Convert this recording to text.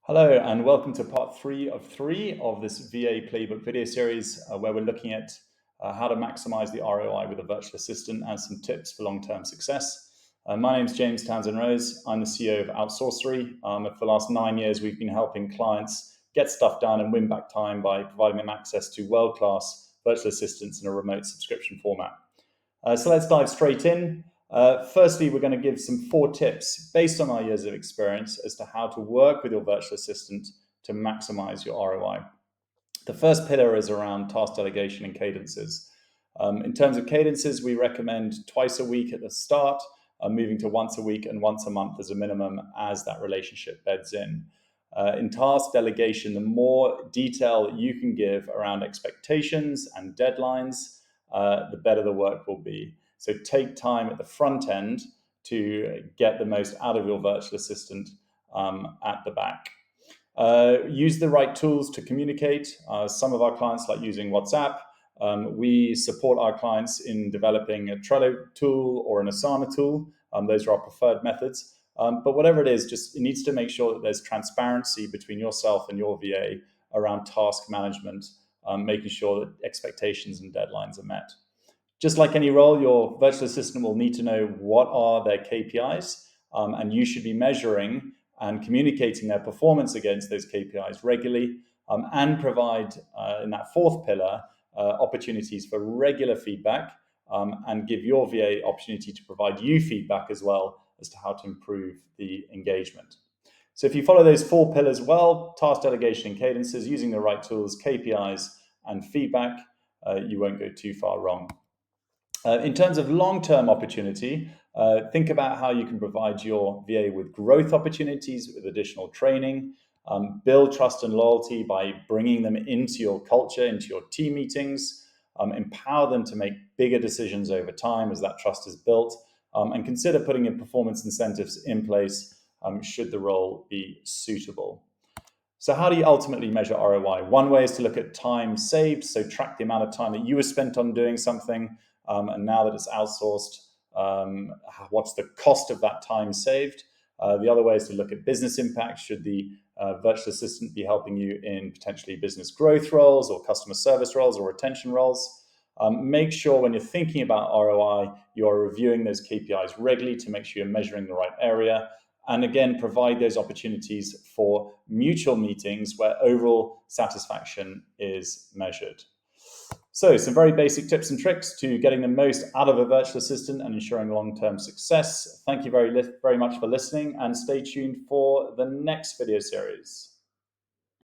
Hello and welcome to part 3 of this VA Playbook video series where we're looking at how to maximize the ROI with a virtual assistant and some tips for long-term success. My name is James Townsend Rose. I'm the CEO of Outsourcery. For the last 9 years, we've been helping clients get stuff done and win back time by providing them access to world-class virtual assistants in a remote subscription format. So let's dive straight in. Firstly, we're going to give some 4 tips based on our years of experience as to how to work with your virtual assistant to maximize your ROI. The first pillar is around task delegation and cadences. In terms of cadences, we recommend twice a week at the start, moving to once a week and once a month as a minimum as that relationship beds in. In task delegation, the more detail you can give around expectations and deadlines, the better the work will be. So take time at the front end to get the most out of your virtual assistant at the back. Use the right tools to communicate. Some of our clients like using WhatsApp. We support our clients in developing a Trello tool or an Asana tool. Those are our preferred methods. But whatever it is, it needs to make sure that there's transparency between yourself and your VA around task management, making sure that expectations and deadlines are met. Just like any role, your virtual assistant will need to know what are their KPIs, and you should be measuring and communicating their performance against those KPIs regularly, and provide, in that fourth pillar, opportunities for regular feedback, and give your VA opportunity to provide you feedback as well as to how to improve the engagement. So if you follow those 4 pillars well, task delegation and cadences, using the right tools, KPIs, and feedback, you won't go too far wrong. In terms of long-term opportunity, think about how you can provide your VA with growth opportunities with additional training, build trust and loyalty by bringing them into your culture, into your team meetings, empower them to make bigger decisions over time as that trust is built, and consider putting in performance incentives in place should the role be suitable. So how do you ultimately measure ROI? One way is to look at time saved, so track the amount of time that you were spent on doing something, and now that it's outsourced, what's the cost of that time saved? The other way is to look at business impact. Should the virtual assistant be helping you in potentially business growth roles or customer service roles or retention roles? Make sure when you're thinking about ROI, you are reviewing those KPIs regularly to make sure you're measuring the right area. And again, provide those opportunities for mutual meetings where overall satisfaction is measured. So some very basic tips and tricks to getting the most out of a virtual assistant and ensuring long-term success. Thank you very much for listening, and stay tuned for the next video series.